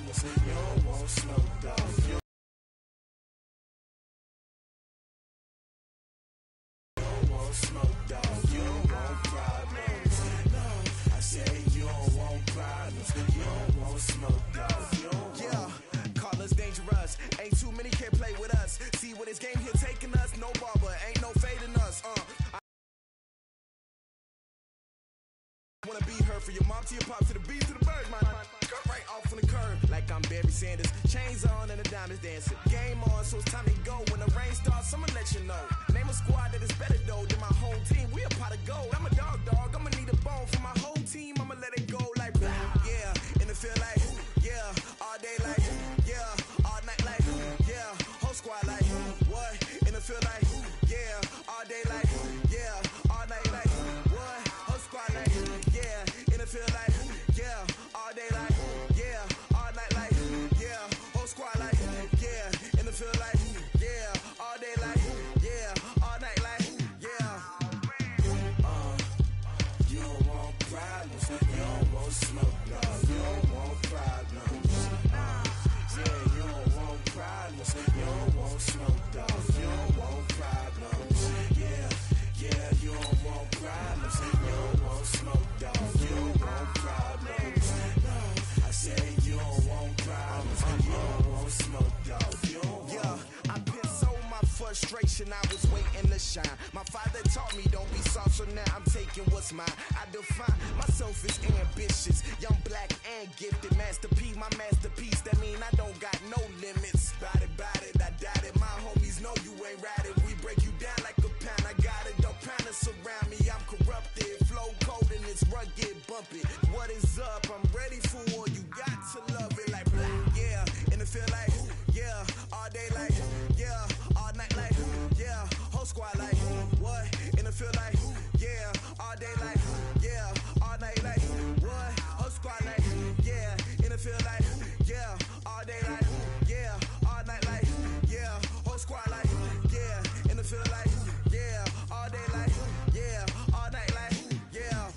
problems. You don't want smoke, dog. You don't want smoke, dog. You don't want problems. No, I say you don't want problems. You don't want smoke, dog. You don't want. Call us dangerous. Ain't too many can play with us. See what this game here taking us. No barber, ain't no fading us. Wanna be heard for your mom to your pop to the beat to the bird, man. Cut right off on the curb like I'm Barry Sanders. Chains on and the diamonds dancing. Game on, so it's time to go. When the rain starts, I'ma let you know. Name a squad that is better though than my whole team. We a pot of gold. I'm a dog. I'ma need a bone for my whole team. I'ma let it go like yeah. And it feel like yeah. All day like yeah. All night like yeah. Whole squad like what? And it feel like yeah. All day like yeah. All night like what? Whole squad like yeah. And it feel like yeah. All day like yeah. All night like yeah. Whole squad like yeah. And it feel like yeah. All day like yeah. All night like yeah. You don't want problems. You don't want smoke, dog. You don't want problems. Yeah, you don't want problems. You don't want smoke, dog. You don't want problems. Yeah, you don't want problems. You don't want smoke, dog. You don't want problems. No, I say you don't want problems. You don't want smoke, dog. You don't want. Yeah, I pissed so my frustration. I was waiting to shine. My father taught me don't be soft, so now I'm taking what's mine. I define myself as ambitious, young, black, and gifted. Master P, my masterpiece. That mean I don't got no limits. Bout it, I doubt it. My homies know you ain't ride it. We break you down like a pound. I got it, don't pound to surround me. I'm corrupted, flow cold and it's rugged, bumpy. What is up? I'm ready for war. You got to love it like blah, yeah. And it feel like yeah. All day like yeah. All night like yeah. Whole squad like what? And it feel like yeah. All day like yeah. All night like what? Whole squad like yeah. And it feel like yeah. All day like yeah. All night like yeah. Whole squad like yeah. And it feel like yeah. All day like yeah. All night like yeah.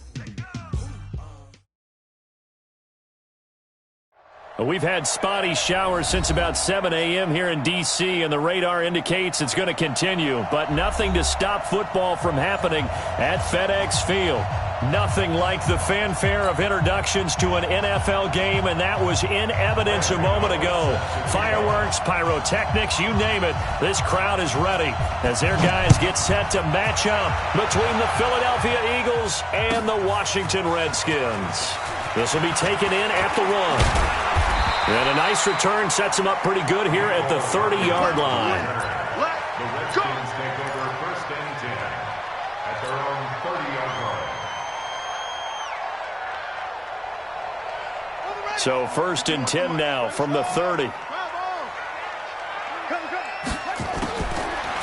We've had spotty showers since about 7 a.m. here in D.C., and the radar indicates it's going to continue, but nothing to stop football from happening at FedEx Field. Nothing like the fanfare of introductions to an NFL game, and that was in evidence a moment ago. Fireworks, pyrotechnics, you name it. This crowd is ready as their guys get set to match up between the Philadelphia Eagles and the Washington Redskins. This will be taken in at the 1. And a nice return sets him up pretty good here at the 30-yard line. The Redskins take over first and 10 at their own 30-yard line. So first and 10 now from the 30.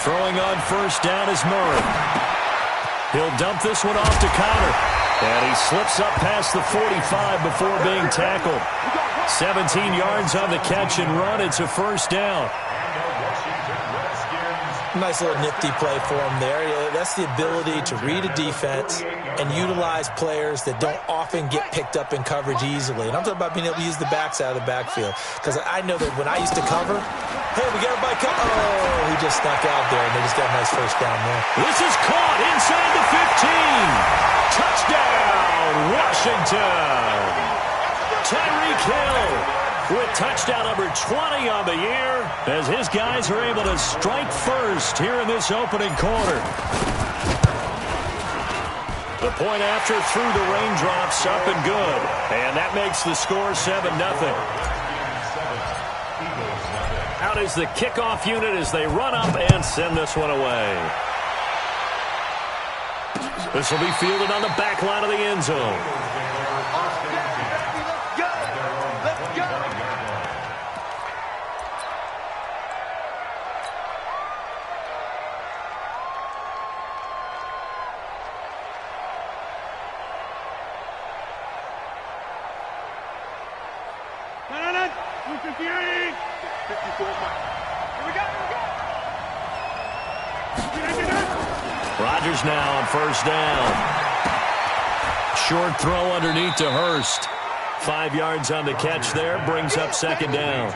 Throwing on first down is Murray. He'll dump this one off to Connor. And he slips up past the 45 before being tackled. 17 yards on the catch and run. It's a first down. Nice little nifty play for him there. That's the ability to read a defense and utilize players that don't often get picked up in coverage easily. And I'm talking about being able to use the backs out of the backfield. Because I know that when I used to cover, hey, we got everybody cover. Oh, he just snuck out there, and they just got a nice first down there. This is caught inside the 15. Touchdown, Washington. Tyreek Hill with touchdown number 20 on the year as his guys are able to strike first here in this opening quarter. The point after through the raindrops up and good. And that makes the score 7-0. Out is the kickoff unit as they run up and send this one away. This will be fielded on the back line of the end zone. Rodgers now on first down. Short throw underneath to Hurst. 5 yards on the catch there, brings up second down.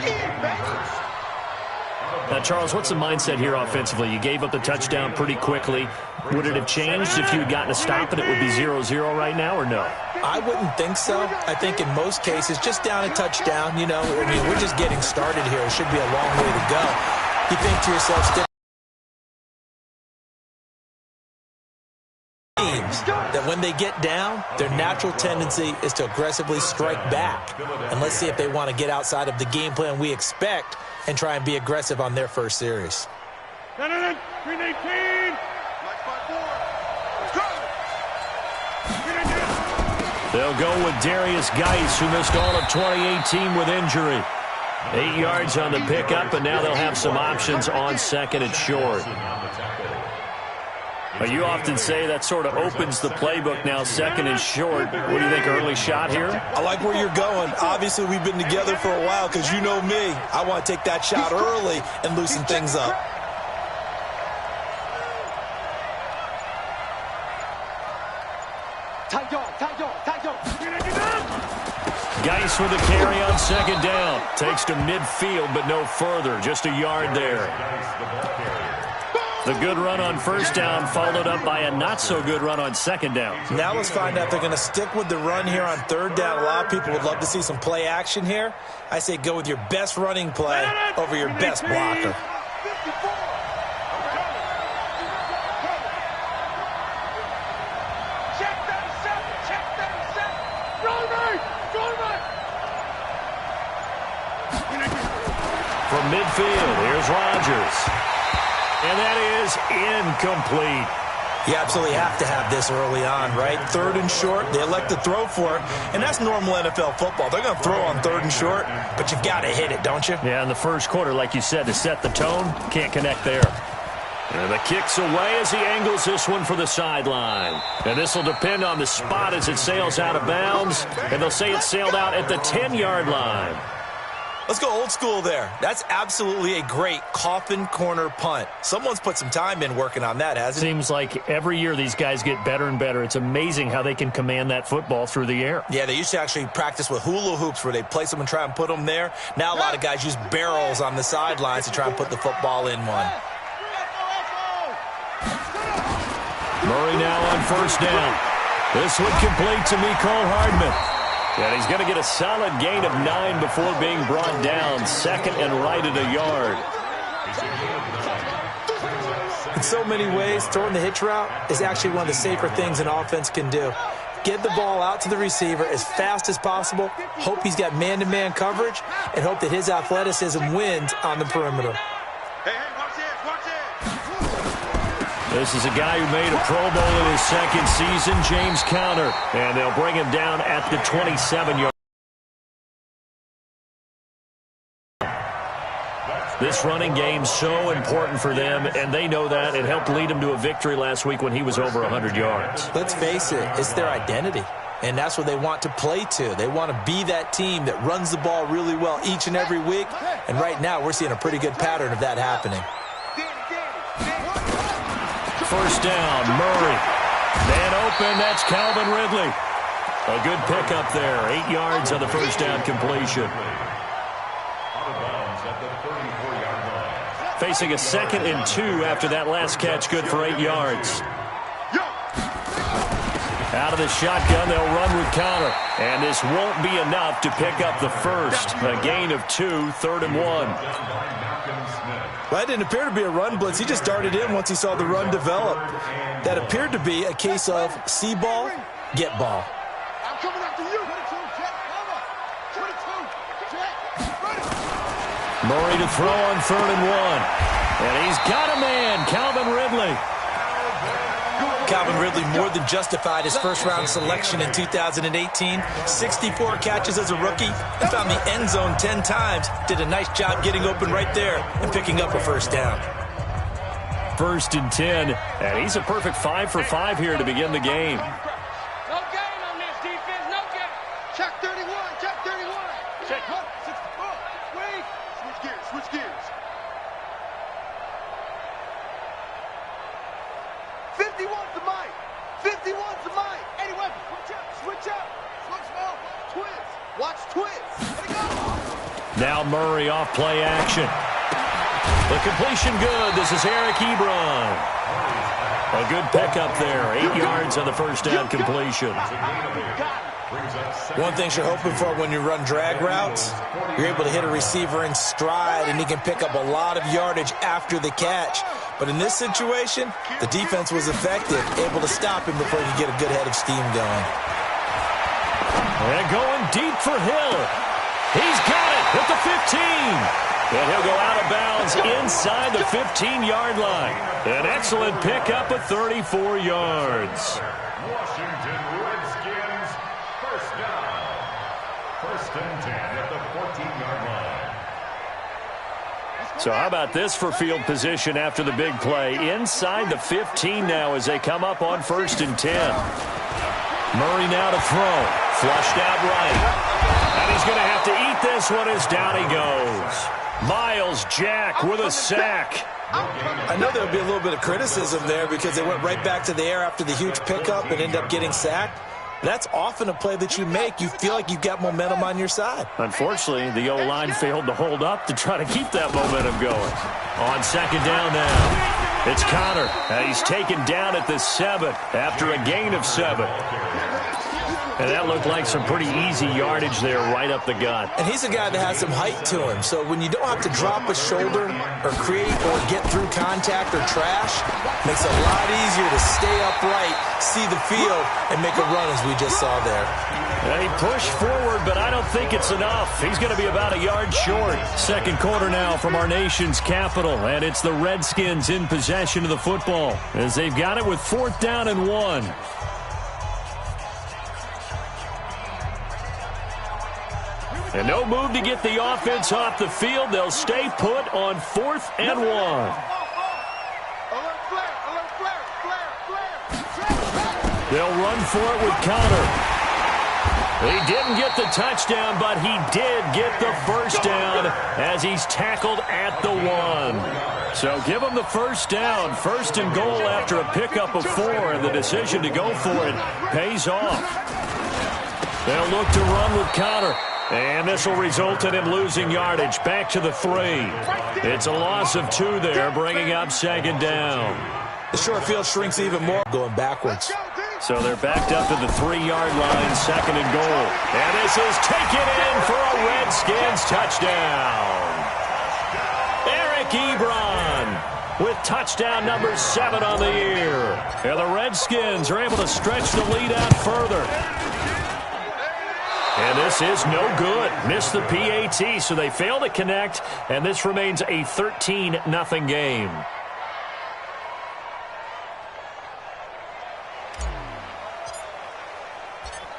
Now, Charles, what's the mindset here offensively? You gave up the touchdown pretty quickly. Would it have changed if you had gotten a stop and it would be 0-0 right now, or no? I wouldn't think so. I think in most cases, just down a touchdown, you know, I mean, we're just getting started here. It should be a long way to go. You think to yourself, teams that when they get down, their natural tendency is to aggressively strike back. And let's see if they want to get outside of the game plan we expect and try and be aggressive on their first series. They'll go with Darius Geis, who missed all of 2018 with injury. 8 yards on the pickup, and now they'll have some options on second and short. You often say that sort of opens the playbook now, second and short. What do you think, early shot here? I like where you're going. Obviously, we've been together for a while because you know me. I want to take that shot early and loosen things up. Geis with the carry on second down. Takes to midfield, but no further. Just a yard there. The good run on first down followed up by a not-so-good run on second down. Now let's find out if they're going to stick with the run here on third down. A lot of people would love to see some play action here. I say go with your best running play over your best blocker. From midfield, here's Rodgers. And that is incomplete. You absolutely have to have this early on, right? Third and short, they elect to throw for it, and that's normal NFL football. They're going to throw on third and short, but you've got to hit it, don't you? Yeah, in the first quarter, like you said, to set the tone, can't connect there. And the kick's away as he angles this one for the sideline. And this will depend on the spot as it sails out of bounds, and they'll say it sailed out at the 10-yard line. Let's go old school there. That's absolutely a great coffin corner punt. Someone's put some time in working on that, hasn't it? Seems like every year these guys get better and better. It's amazing how they can command that football through the air. Yeah, they used to actually practice with hula hoops where they place them and try and put them there. Now a lot of guys use barrels on the sidelines to try and put the football in one. Murray now on first down. This one complete to Mecole Hardman. And he's going to get a solid gain of 9 before being brought down. Second and right at a yard. In so many ways, throwing the hitch route is actually one of the safer things an offense can do. Get the ball out to the receiver as fast as possible, hope he's got man-to-man coverage, and hope that his athleticism wins on the perimeter. This is a guy who made a Pro Bowl in his second season, James Conner. And they'll bring him down at the 27-yard. This running game's so important for them, and they know that. It helped lead them to a victory last week when he was over 100 yards. Let's face it, it's their identity, and that's what they want to play to. They want to be that team that runs the ball really well each and every week, and right now we're seeing a pretty good pattern of that happening. First down, Murray. Man open, that's Calvin Ridley. A good pickup there, 8 yards on the first down completion. Facing a 2nd and 2 after that last catch, good for 8 yards. Out of the shotgun, they'll run with Conner. And this won't be enough to pick up the first. A gain of 2, 3rd and 1. Well, that didn't appear to be a run blitz. He just darted in once he saw the run develop. That appeared to be a case of see ball, get ball. I'm coming after you. Murray to throw on 3rd and 1. And he's got a man, Calvin Ridley. Calvin Ridley more than justified his first-round selection in 2018. 64 catches as a rookie and found the end zone 10 times. Did a nice job getting open right there and picking up a first down. 1st and 10, and he's a perfect 5 for 5 here to begin the game. No gain on this defense, no gain. Check 31, check 31. Check 64. Wait. Switch gears. 51 to Mike. 51 to Mike. Any weapon. Switch up. Switch up. Switch now. Twins. Watch twist. Let it go. Now Murray off play action. The completion good. This is Eric Ebron. A good pickup there. 8 yards on the first down completion. One thing you're hoping for when you run drag routes, you're able to hit a receiver in stride, and he can pick up a lot of yardage after the catch. But in this situation, the defense was effective, able to stop him before he could get a good head of steam going. And going deep for Hill. He's got it at the 15. And he'll go out of bounds inside the 15-yard line. An excellent pickup of 34 yards. Washington Redskins, first down. First and 10 at the 14-yard line. So how about this for field position after the big play? Inside the 15 now as they come up on first and 10. Murray now to throw. Flushed out right. And he's going to have to eat this one as down he goes. Miles Jack with a sack. I know there'll be a little bit of criticism there because they went right back to the air after the huge pickup and ended up getting sacked. That's often a play that you make. You feel like you've got momentum on your side. Unfortunately, the O-line failed to hold up to try to keep that momentum going. On second down now, it's Connor. He's taken down at the 7 after a gain of 7. And that looked like some pretty easy yardage there right up the gut. And he's a guy that has some height to him. So when you don't have to drop a shoulder or create or get through contact or trash, makes it a lot easier to stay upright, see the field, and make a run as we just saw there. He pushed forward, but I don't think it's enough. He's going to be about a yard short. Second quarter now from our nation's capital, and it's the Redskins in possession of the football as they've got it with 4th down and 1. And no move to get the offense off the field. They'll stay put on 4th and 1. They'll run for it with Connor. He didn't get the touchdown, but he did get the first down as he's tackled at the 1. So give him the first down. First and goal after a pickup of 4, and the decision to go for it pays off. They'll look to run with Connor. And this will result in him losing yardage. Back to the 3. It's a loss of 2 there, bringing up second down. The short field shrinks even more going backwards. So they're backed up to the 3-yard line, second and goal. And this is taken in for a Redskins touchdown. Eric Ebron with touchdown number 7 on the year. And the Redskins are able to stretch the lead out further. And this is no good. Missed the PAT, so they fail to connect, and this remains a 13-0 game.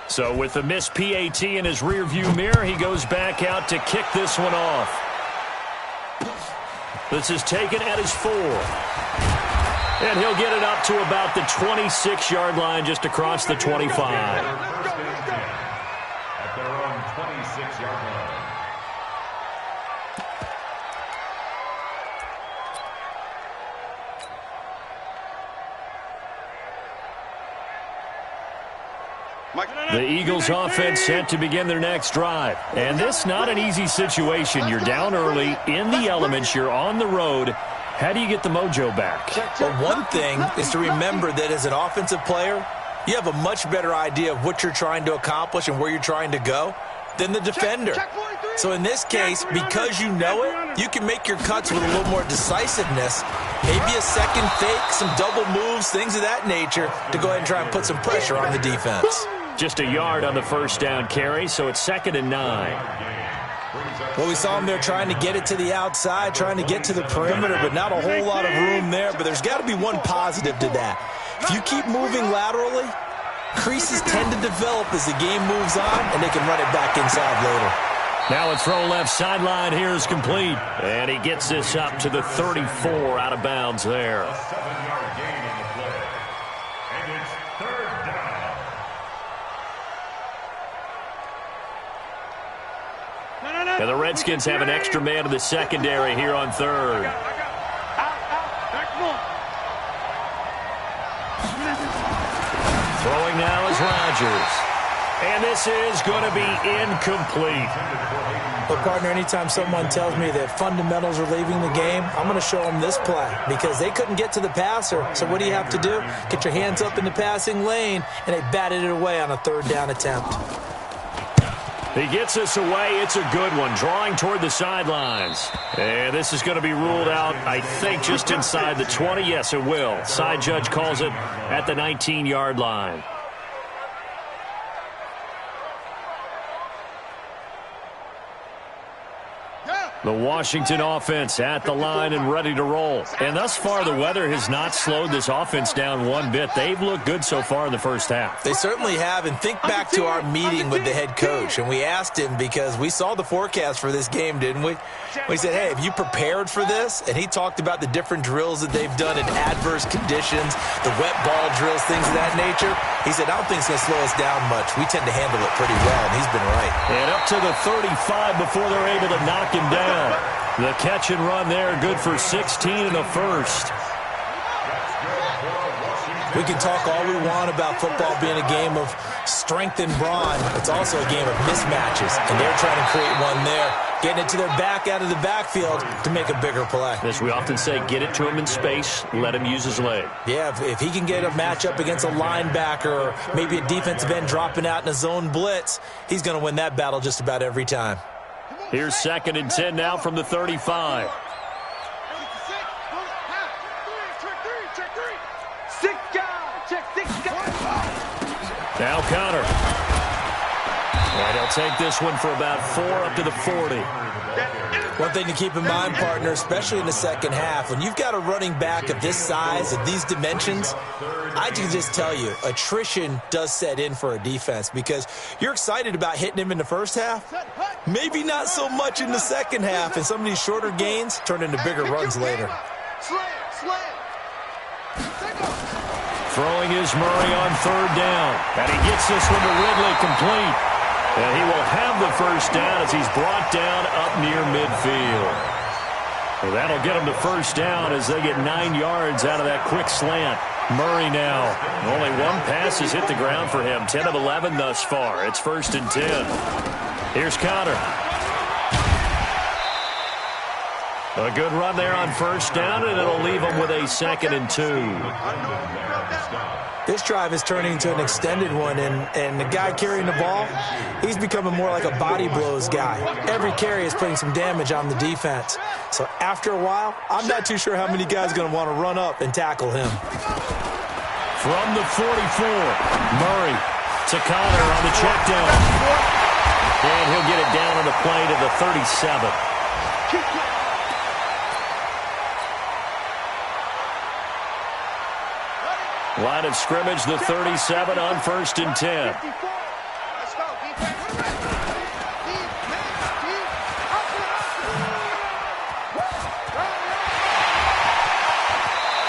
So with the missed PAT in his rearview mirror, he goes back out to kick this one off. This is taken at his 4. And he'll get it up to about the 26-yard line, just across the 25. Their own 26-yard line. The Eagles offense set to begin their next drive. And this not an easy situation. You're down early, in the elements, you're on the road. How do you get the mojo back? Well, one thing is to remember that as an offensive player, you have a much better idea of what you're trying to accomplish and where you're trying to go than the defender. So in this case, because you know it, you can make your cuts with a little more decisiveness, maybe a second fake, some double moves, things of that nature, to go ahead and try and put some pressure on the defense. Just a yard on the first down carry, so it's 2nd and 9. Well, we saw him there trying to get it to the outside, trying to get to the perimeter, but not a whole lot of room there. But there's got to be one positive to that. If you keep moving laterally, creases tend to develop as the game moves on, and they can run it back inside later. Now a throw left sideline here is complete. And he gets this up to the 34 out of bounds there. A 7-yard gain on the play. And it's 3rd down. And the Redskins have an extra man in the secondary here on 3rd. Throwing now is Rodgers. And this is going to be incomplete. But, partner, anytime someone tells me that fundamentals are leaving the game, I'm going to show them this play because they couldn't get to the passer. So what do you have to do? Get your hands up in the passing lane, and they batted it away on a third down attempt. He gets us away. It's a good one, drawing toward the sidelines. And this is going to be ruled out, I think, just inside the 20. Yes, it will. Side judge calls it at the 19-yard line. The Washington offense at the line and ready to roll. And thus far, the weather has not slowed this offense down one bit. They've looked good so far in the first half. They certainly have. And think back to our meeting with the head coach. And we asked him because we saw the forecast for this game, didn't we? We said, hey, have you prepared for this? And he talked about the different drills that they've done in adverse conditions, the wet ball drills, things of that nature. He said, I don't think it's going to slow us down much. We tend to handle it pretty well, and he's been right. And up to the 35 before they're able to knock him down. The catch and run there, good for 16 in the first. We can talk all we want about football being a game of strength and brawn. It's also a game of mismatches, and they're trying to create one there, getting it to their back out of the backfield to make a bigger play. As we often say, get it to him in space, let him use his leg. Yeah, if he can get a matchup against a linebacker or maybe a defensive end dropping out in a zone blitz, he's going to win that battle just about every time. Here's 2nd and 10 now from the 35. Now Connor. And he'll take this one for about 4 up to the 40. One thing to keep in mind, partner, especially in the second half, when you've got a running back of this size, of these dimensions, I can just tell you, attrition does set in for a defense because you're excited about hitting him in the first half. Maybe not so much in the second half, and some of these shorter gains turn into bigger runs later. Throwing is Murray on 3rd down. And he gets this one to Ridley complete. And he will have the first down as he's brought down up near midfield. Well, that'll get him to first down as they get 9 yards out of that quick slant. Murray now. Only one pass has hit the ground for him. 10 of 11 thus far. It's 1st and 10. Here's Connor. A good run there on first down, and it'll leave him with a 2nd and 2. This drive is turning into an extended one, and the guy carrying the ball, he's becoming more like a body blows guy. Every carry is putting some damage on the defense. So after a while, I'm not too sure how many guys are going to want to run up and tackle him. From the 44, Murray to Connor on the check down. And he'll get it down on the play to the 37. Line of scrimmage, the 37 on 1st and 10.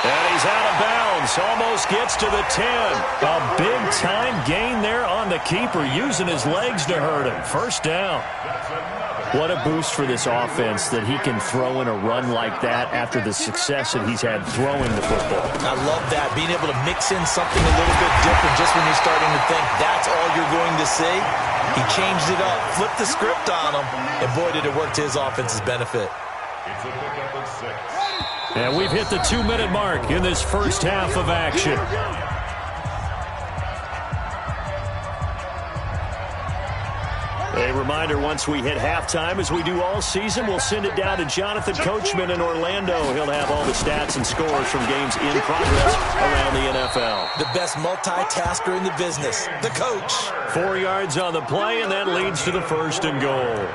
And he's out of bounds. Almost gets to the 10. A big-time gain there on the keeper, using his legs to hurt him. First down. What a boost for this offense that he can throw in a run like that after the success that he's had throwing the football. I love that, being able to mix in something a little bit different just when you're starting to think that's all you're going to see. He changed it up, flipped the script on him, and boy, did it work to his offense's benefit. And we've hit the 2-minute mark in this first half of action. A reminder, once we hit halftime, as we do all season, we'll send it down to Jonathan Coachman in Orlando. He'll have all the stats and scores from games in progress around the NFL. The best multitasker in the business, the coach. 4 yards on the play, and that leads to the 1st and goal.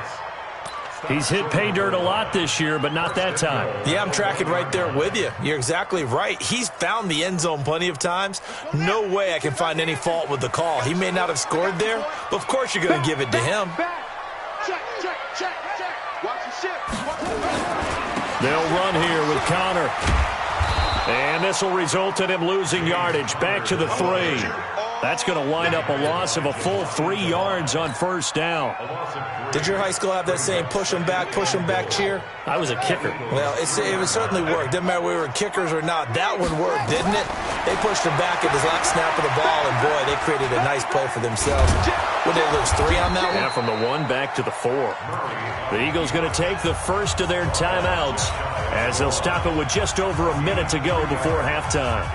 He's hit pay dirt a lot this year, but not that time. Yeah, I'm tracking right there with you. You're exactly right. He's found the end zone plenty of times. No way I can find any fault with the call. He may not have scored there, but of course you're going to give it to him. They'll run here with Connor. And this will result in him losing yardage. Back to the 3. That's going to wind up a loss of a full 3 yards on first down. Did your high school have that saying, push them back cheer? I was a kicker. Well, it certainly worked. Didn't matter whether we were kickers or not. That one worked, didn't it? They pushed them back at the last snap of the ball, and boy, they created a nice play for themselves. What did they lose, 3 on that one? Yeah, from the 1 back to the 4. The Eagles going to take the first of their timeouts as they'll stop it with just over a minute to go before halftime.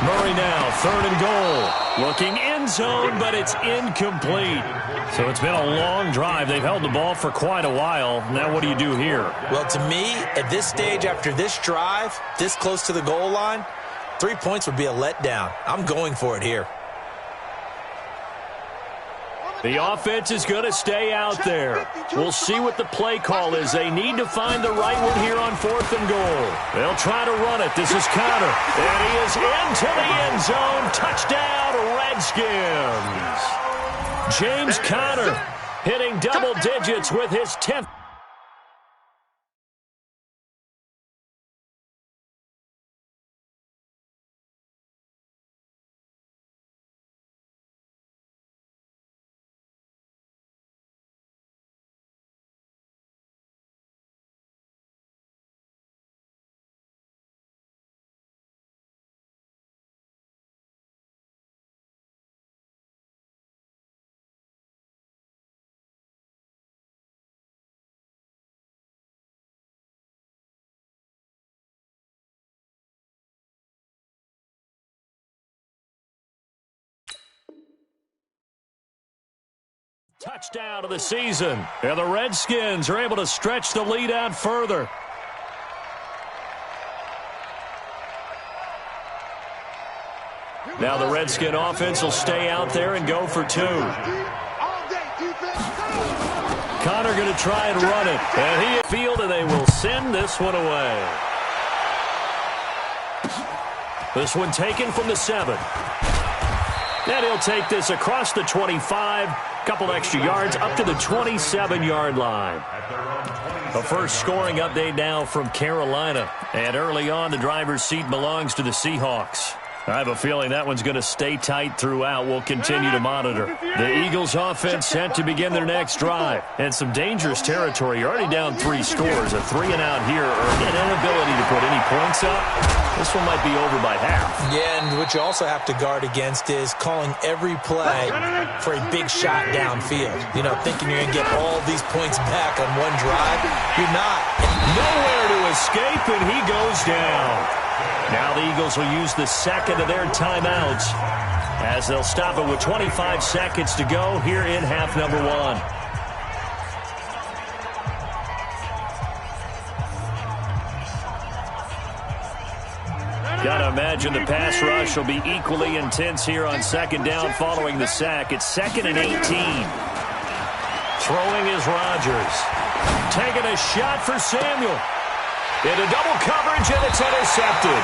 Murray now, 3rd and goal. Looking end zone, but it's incomplete. So it's been a long drive. They've held the ball for quite a while. Now what do you do here? Well, to me, at this stage, after this drive, this close to the goal line, 3 points would be a letdown. I'm going for it here. The offense is going to stay out there. We'll see what the play call is. They need to find the right one here on 4th and goal. They'll try to run it. This is Connor. And he is into the end zone. Touchdown, Redskins. James Conner hitting double digits with his 10th. Touchdown of the season. And the Redskins are able to stretch the lead out further. Now the Redskin offense will stay out there and go for 2. Connor going to try and run it. And he field, and they will send this one away. This one taken from the 7. And he'll take this across the 25. Couple extra yards up to the 27-yard line. The first scoring update now from Carolina. And early on, the driver's seat belongs to the Seahawks. I have a feeling that one's going to stay tight throughout. We'll continue to monitor. The Eagles offense set to begin their next drive. And some dangerous territory. You're already down 3 scores. A 3-and-out here, or an inability to put any points up. This one might be over by half. Yeah, and what you also have to guard against is calling every play for a big shot downfield. You know, thinking you're going to get all these points back on one drive. You're not. Nowhere to escape, and he goes down. Now the Eagles will use the second of their timeouts as they'll stop it with 25 seconds to go here in half number 1. Gotta imagine the pass rush will be equally intense here on 2nd down following the sack. It's 2nd and 18. Throwing is Rodgers. Taking a shot for Samuel. Into double coverage, and it's intercepted.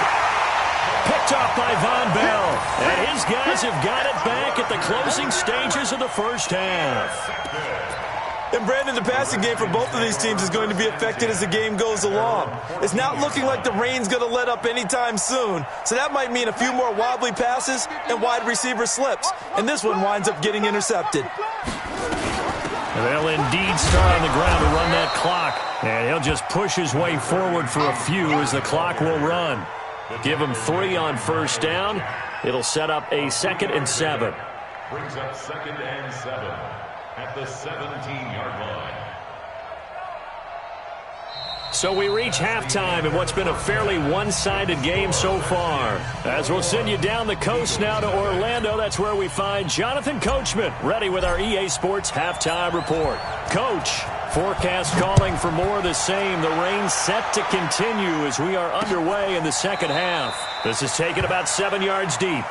Picked off by Von Bell. And his guys have got it back at the closing stages of the first half. And, Brandon, the passing game for both of these teams is going to be affected as the game goes along. It's not looking like the rain's going to let up anytime soon, so that might mean a few more wobbly passes and wide receiver slips. And this one winds up getting intercepted. They'll indeed start on the ground to run that clock. And he'll just push his way forward for a few as the clock will run. Give him 3 on first down. It'll set up a 2nd and 7. Brings up 2nd and 7 at the 17-yard line. So we reach halftime in what's been a fairly one-sided game so far. As we'll send you down the coast now to Orlando, that's where we find Jonathan Coachman ready with our EA Sports Halftime Report. Coach, forecast calling for more of the same. The rain set to continue as we are underway in the second half. This is taken about 7 yards deep.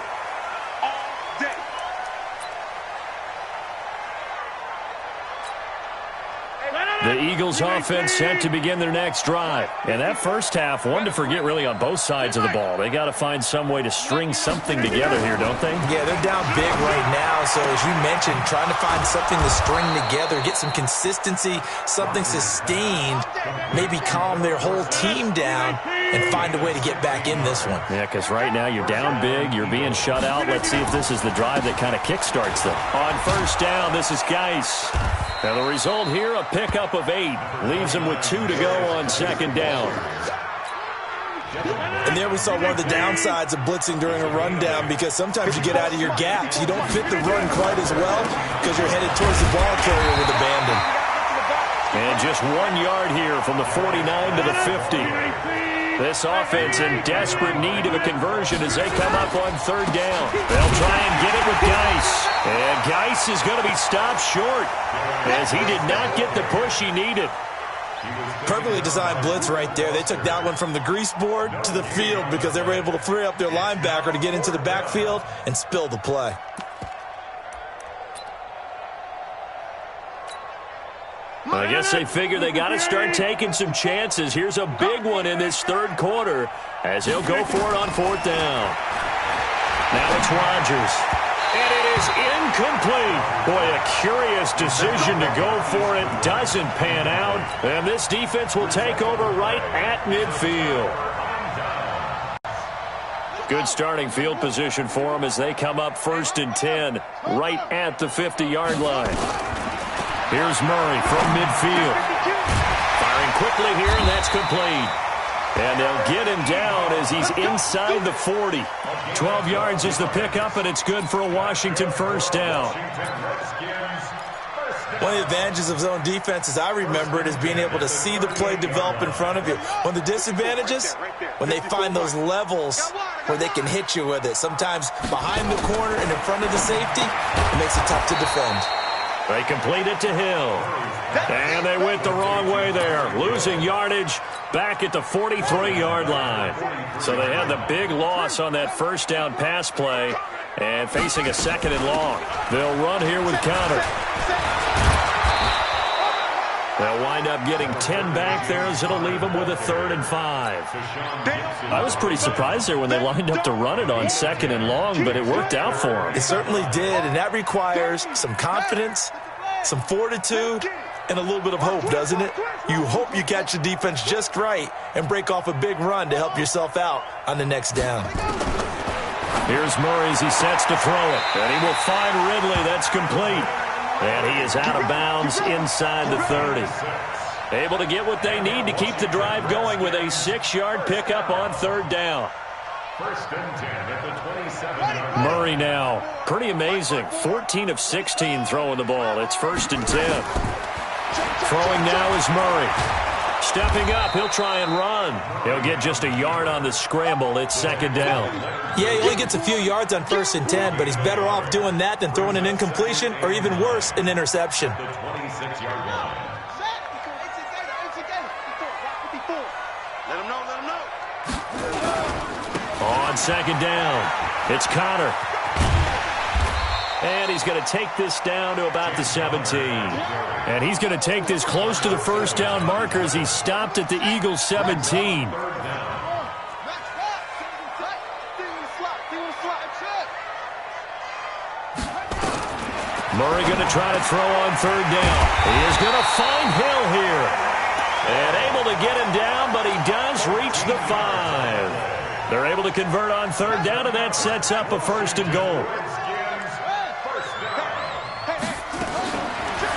No, no, The Eagles offense set to begin their next drive. And that first half, one to forget really on both sides of the ball. They got to find some way to string something together here, don't they? Yeah, they're down big right now. So as you mentioned, trying to find something to string together, get some consistency, something sustained, maybe calm their whole team down and find a way to get back in this one. Yeah, because right now you're down big, you're being shut out. Let's see if this is the drive that kind of kickstarts them. On first down, this is Geis. Now the result here, a pickup of 8. Leaves him with 2 to go on second down. And there we saw one of the downsides of blitzing during a rundown, because sometimes you get out of your gaps. You don't fit the run quite as well because you're headed towards the ball carrier with abandon. And just 1 yard here from the 49 to the 50. This offense in desperate need of a conversion as they come up on third down. They'll try and get it with Geis. And Geis is going to be stopped short as he did not get the push he needed. Perfectly designed blitz right there. They took that one from the grease board to the field because they were able to free up their linebacker to get into the backfield and spill the play. I guess they figure they got to start taking some chances. Here's a big one in this third quarter as he'll go for it on fourth down. Now it's Rodgers. And it is incomplete. Boy, a curious decision to go for it. Doesn't pan out. And this defense will take over right at midfield. Good starting field position for them as they come up 1st and 10 right at the 50-yard line. Here's Murray from midfield. Firing quickly here, and that's complete. And they'll get him down as he's inside the 40. 12 yards is the pickup, and it's good for a Washington first down. One of the advantages of zone defense, as I remember it, is being able to see the play develop in front of you. One of the disadvantages, when they find those levels where they can hit you with it. Sometimes behind the corner and in front of the safety, it makes it tough to defend. They complete it to Hill. And they went the wrong way there. Losing yardage back at the 43-yard line. So they had the big loss on that first down pass play and facing a 2nd and long. They'll run here with Conner. They'll wind up getting 10 back there as it'll leave them with a 3rd and 5. I was pretty surprised there when they lined up to run it on 2nd and long, but it worked out for them. It certainly did, and that requires some confidence, some fortitude, and a little bit of hope, doesn't it? You hope you catch the defense just right and break off a big run to help yourself out on the next down. Here's Murray as he sets to throw it, and he will find Ridley. That's complete. And he is out of bounds inside the 30. Able to get what they need to keep the drive going with a 6-yard pickup on third down. 1st and 10 at the 27-yard line. Murray now, pretty amazing. 14 of 16 throwing the ball. It's 1st and 10. Throwing now is Murray. Stepping up, he'll try and run. He'll get just a yard on the scramble. It's 2nd down. Yeah, he only gets a few yards on 1st and 10, but he's better off doing that than throwing an incompletion or even worse, an interception. The 26-yard line. Let him know, let him know. On 2nd down, it's Conner. And he's going to take this down to about the 17. And he's going to take this close to the first down marker as he stopped at the Eagles' 17. Murray going to try to throw on 3rd down. He is going to find Hill here. And able to get him down, but he does reach the 5. They're able to convert on 3rd down, and that sets up a 1st and goal.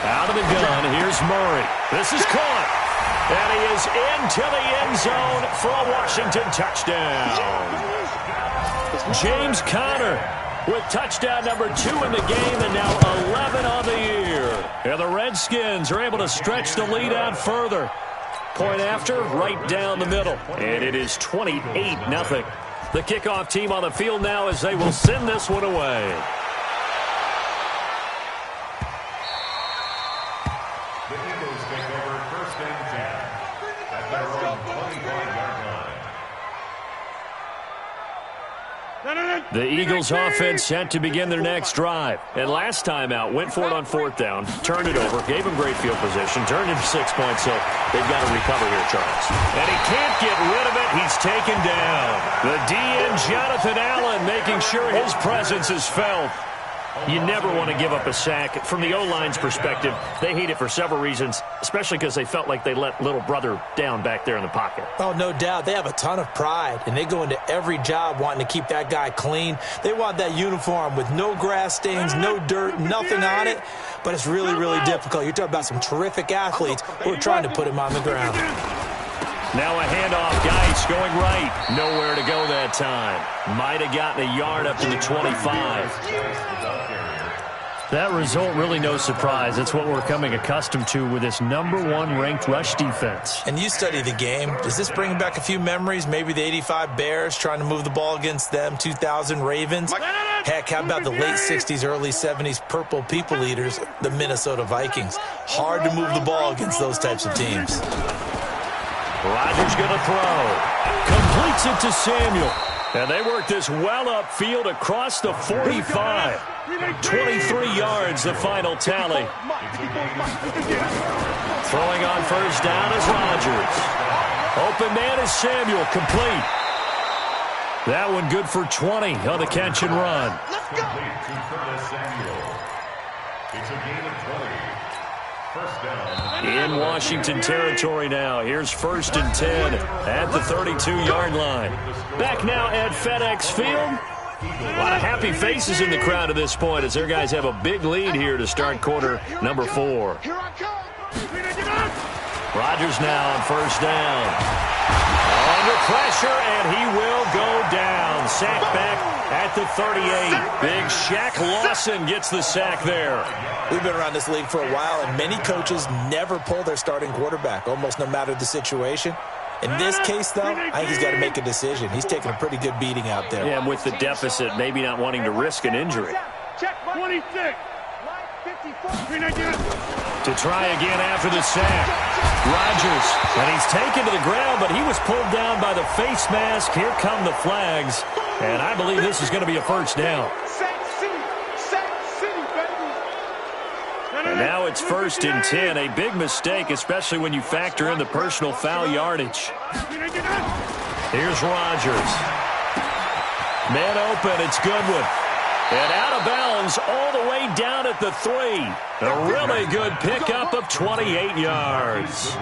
Out of the gun, here's Murray. This is caught. And he is into the end zone for a Washington touchdown. James Conner with touchdown number 2 in the game and now 11 on the year. And the Redskins are able to stretch the lead out further. Point after, right down the middle. And it is 28-0. The kickoff team on the field now as they will send this one away. The Eagles take over 1st and 10 at their own 25-yard line. The Eagles offense set to begin their next drive. And last time out, went for it on 4th down, turned it over, gave him great field position, turned into 6 points, so they've got to recover here, Charles. And he can't get rid of it. He's taken down. The DN, Jonathan Allen, making sure his presence is felt. You never want to give up a sack. From the O-line's perspective, they hate it for several reasons, especially because they felt like they let little brother down back there in the pocket. Oh, no doubt. They have a ton of pride, and they go into every job wanting to keep that guy clean. They want that uniform with no grass stains, no dirt, nothing on it, but it's really, really difficult. You're talking about some terrific athletes who are trying to put him on the ground. Now a handoff, Geis going right. Nowhere to go that time. Might have gotten a yard up to the 25. That result, really no surprise. That's what we're coming accustomed to with this #1 ranked rush defense. And you study the game. Does this bring back a few memories? Maybe the 85 Bears trying to move the ball against them, 2000 Ravens. Heck, how about the late 60s, early 70s Purple People Eaters, the Minnesota Vikings? Hard to move the ball against those types of teams. Rodgers going to throw. Completes it to Samuel. And they work this well upfield across the 45. 23 yards, the final tally. Throwing on 1st down is Rodgers. Open man is Samuel, complete. That one good for 20 on the catch and run. It's a gain of 20. First down. In Washington territory now. Here's 1st and 10 at the 32-yard line. Back now at FedEx Field. A lot of happy faces in the crowd at this point as their guys have a big lead here to start quarter number 4. Rodgers now on 1st down. Under pressure, and he will go down. Sack back at the 38. Big Shaq Lawson gets the sack there. We've been around this league for a while, and many coaches never pull their starting quarterback, almost no matter the situation. In this case, though, I think he's got to make a decision. He's taking a pretty good beating out there. Yeah, and with the deficit, maybe not wanting to risk an injury. Check 26. To try again after the sack. Rodgers, and he's taken to the ground, but he was pulled down by the face mask. Here come the flags, and I believe this is going to be a 1st down. And now it's 1st and 10, a big mistake, especially when you factor in the personal foul yardage. Here's Rodgers. Man open, it's Goodwin. And out of bounds all the way down at the 3. A really good pickup of 28 yards.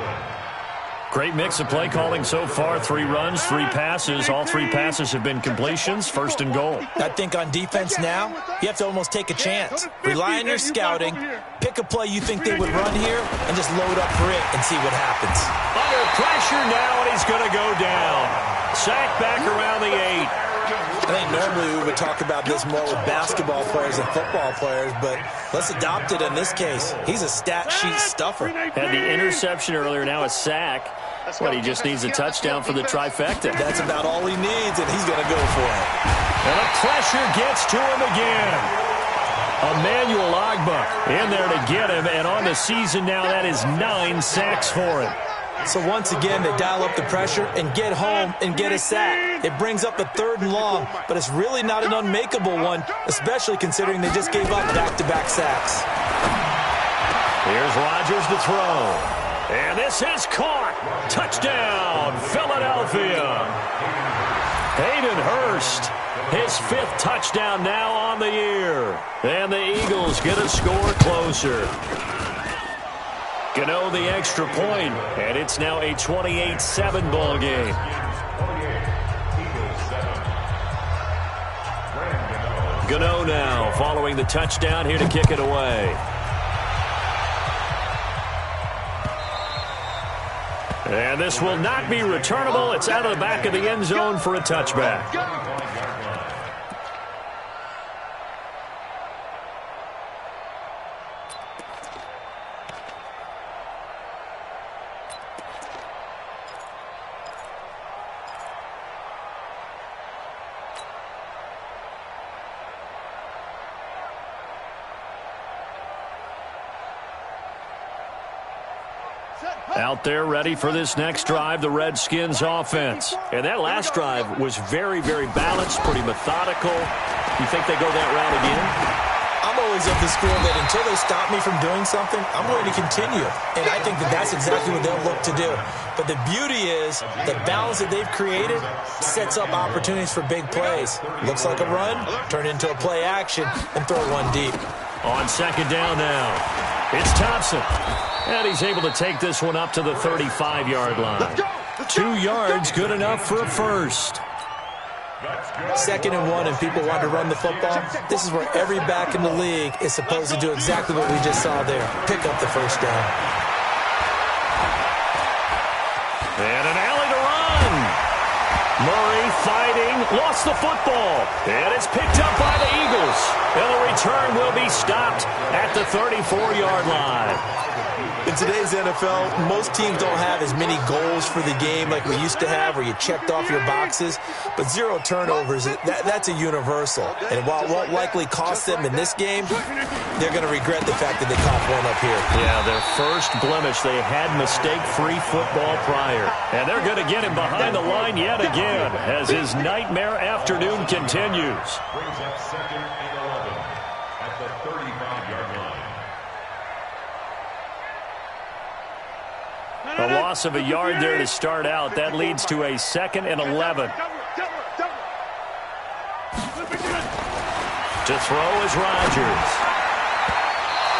Great mix of play calling so far. 3 runs, 3 passes. All 3 passes have been completions. 1st and goal. I think on defense now, you have to almost take a chance. Rely on your scouting. Pick a play you think they would run here and just load up for it and see what happens. Under pressure now, and he's going to go down. Sack back around the 8. I think normally we would talk about this more with basketball players and football players, but let's adopt it in this case. He's a stat sheet stuffer. Had the interception earlier, now a sack. What, he just needs a touchdown for the trifecta. That's about all he needs, and he's going to go for it. And the pressure gets to him again. Emmanuel Ogbah in there to get him, and on the season now, that is 9 sacks for him. So once again, they dial up the pressure and get home and get a sack. It brings up a 3rd and long, but it's really not an unmakeable one, especially considering they just gave up back-to-back sacks. Here's Rodgers to throw. And this is caught. Touchdown, Philadelphia. Hayden Hurst, his 5th touchdown now on the year. And the Eagles get a score closer. Gano the extra point, and it's now a 28-7 ball game. Gano now following the touchdown here to kick it away. And this will not be returnable. It's out of the back of the end zone for a touchback. Out there ready for this next drive, the Redskins offense. And that last drive was very, very balanced, pretty methodical. You think they go that route again? I'm always of the school that until they stop me from doing something, I'm going to continue. And I think that that's exactly what they'll look to do. But the beauty is the balance that they've created sets up opportunities for big plays. Looks like a run, turn into a play action, and throw one deep. On second down now, it's Thompson. And he's able to take this one up to the 35-yard line. 2 yards, good enough for a first. 2nd and 1, and people want to run the football. This is where every back in the league is supposed to do exactly what we just saw there. Pick up the first down. And an alley to run. Murray fighting, lost the football. And it's picked up by the Eagles. And the return will be stopped at the 34-yard line. In today's NFL, most teams don't have as many goals for the game like we used to have where you checked off your boxes. But 0 turnovers, that's a universal. And while it won't likely cost them in this game, they're going to regret the fact that they caught one up here. Yeah, their first blemish. They had mistake-free football prior. And they're going to get him behind the line yet again as his nightmare afternoon continues. Brings up 2nd and 11 at the 35-yard line. A loss of a yard there to start out. That leads to a 2nd and 11. To throw is Rodgers.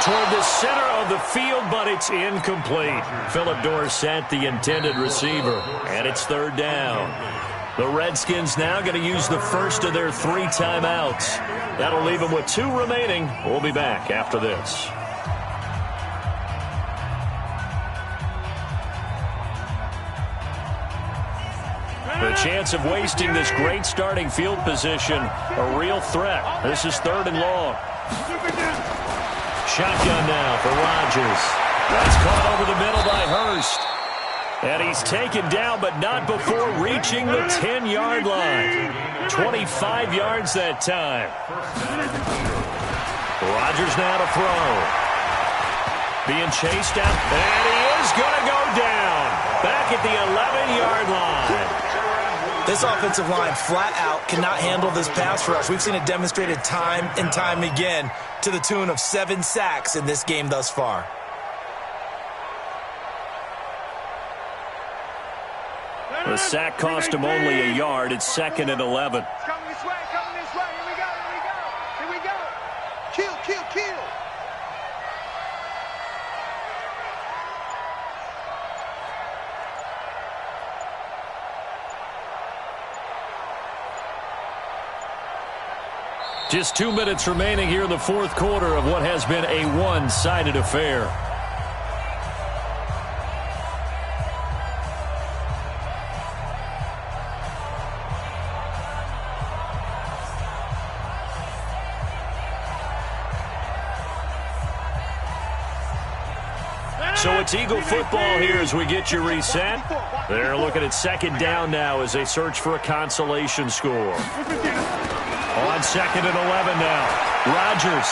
Toward the center of the field, but it's incomplete. Philip Dorsett, the intended receiver, and it's 3rd down. The Redskins now going to use the first of their 3 timeouts. That'll leave them with 2 remaining. We'll be back after this. The chance of wasting this great starting field position, a real threat. This is 3rd and long. Shotgun now for Rodgers. That's caught over the middle by Hurst. And he's taken down, but not before reaching the 10-yard line. 25 yards that time. Rodgers now to throw. Being chased out, and he is going to go down. Back at the 11-yard line. This offensive line flat out cannot handle this pass rush. We've seen it demonstrated time and time again to the tune of 7 sacks in this game thus far. The sack cost him only a yard. It's 2nd and 11. Coming this way, coming this way. Here we go, here we go. Here we go. Kill, kill, kill. Just 2 minutes remaining here in the 4th quarter of what has been a one-sided affair. So it's Eagle football here as we get you reset. They're looking at 2nd down now as they search for a consolation score. On 2nd and 11 now. Rodgers.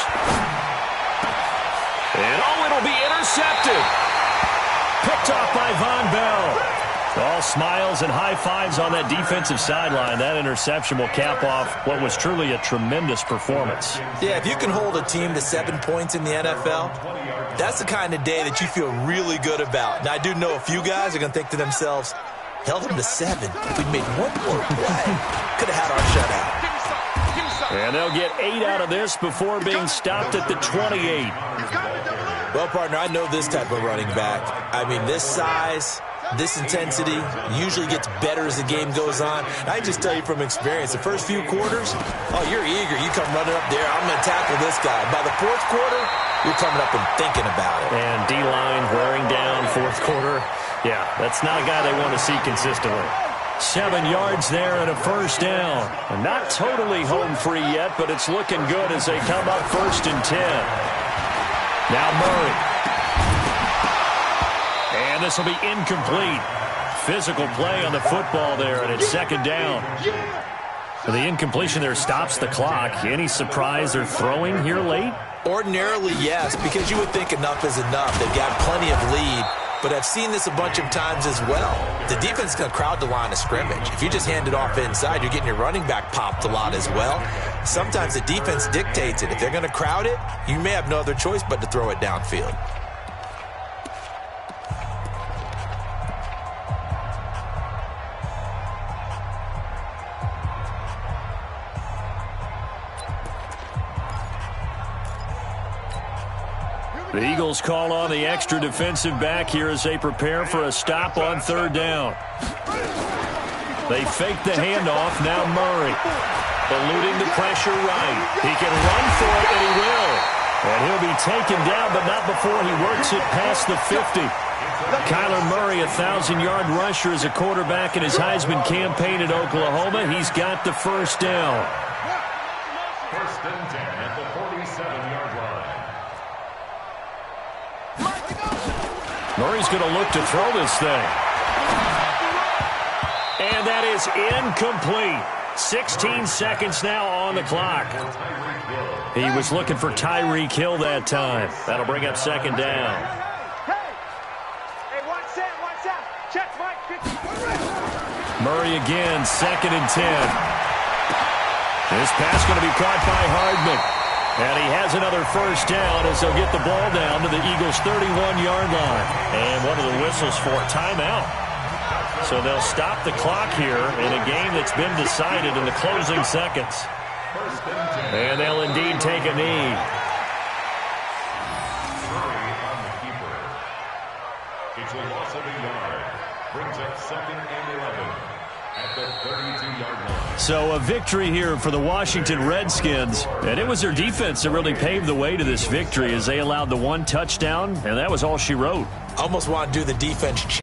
And it'll be intercepted. Picked off by Von Bell. All smiles and high fives on that defensive sideline. That interception will cap off what was truly a tremendous performance. Yeah, if you can hold a team to 7 points in the NFL, that's the kind of day that you feel really good about. Now, I do know a few guys are going to think to themselves, held them to 7. If we'd made one more play, could have had our shutout. And they'll get 8 out of this before being stopped at the 28. Well, partner, I know this type of running back. I mean, this size, this intensity usually gets better as the game goes on. I can just tell you from experience, the first few quarters, oh, you're eager. You come running up there, I'm going to tackle this guy. By the 4th quarter, you're coming up and thinking about it. And D-line wearing down 4th quarter. Yeah, that's not a guy they want to see consistently. 7 yards there and a first down. Not totally home free yet, but it's looking good as they come up 1st and 10. Now Murray. And this will be incomplete. Physical play on the football there, and it's 2nd down. The incompletion there stops the clock. Any surprise they're throwing here late? Ordinarily, yes, because you would think enough is enough. They've got plenty of lead. but I've seen this a bunch of times as well. The defense is going to crowd the line of scrimmage. If you just hand it off inside, you're getting your running back popped a lot as well. Sometimes the defense dictates it. If they're going to crowd it, you may have no other choice but to throw it downfield. The Eagles call on the extra defensive back here as they prepare for a stop on third down. They fake the handoff. Now Murray eluding the pressure right. He can run for it, and he will. And he'll be taken down, but not before he works it past the 50. Kyler Murray, 1,000-yard rusher as a quarterback in his Heisman campaign at Oklahoma. He's got the first down. First and 10 at the 47-yard line. Murray's going to look to throw this thing. And that is incomplete. 16 seconds now on the clock. He was looking for Tyreek Hill that time. That'll bring up second down. Hey, watch that. Check, Mike. Murray again, second and 10. This pass going to be caught by Hardman. And he has another first down as they'll get the ball down to the Eagles' 31-yard line. And one of the whistles for a timeout. So they'll stop the clock here in a game that's been decided in the closing seconds. And they'll indeed take a knee. Murray on the keeper. It's a loss of a yard. Brings up second and 11 at the 32-yard line. So a victory here for the Washington Redskins. And it was their defense that really paved the way to this victory as they allowed the one touchdown, and that was all she wrote. Almost want to do the defense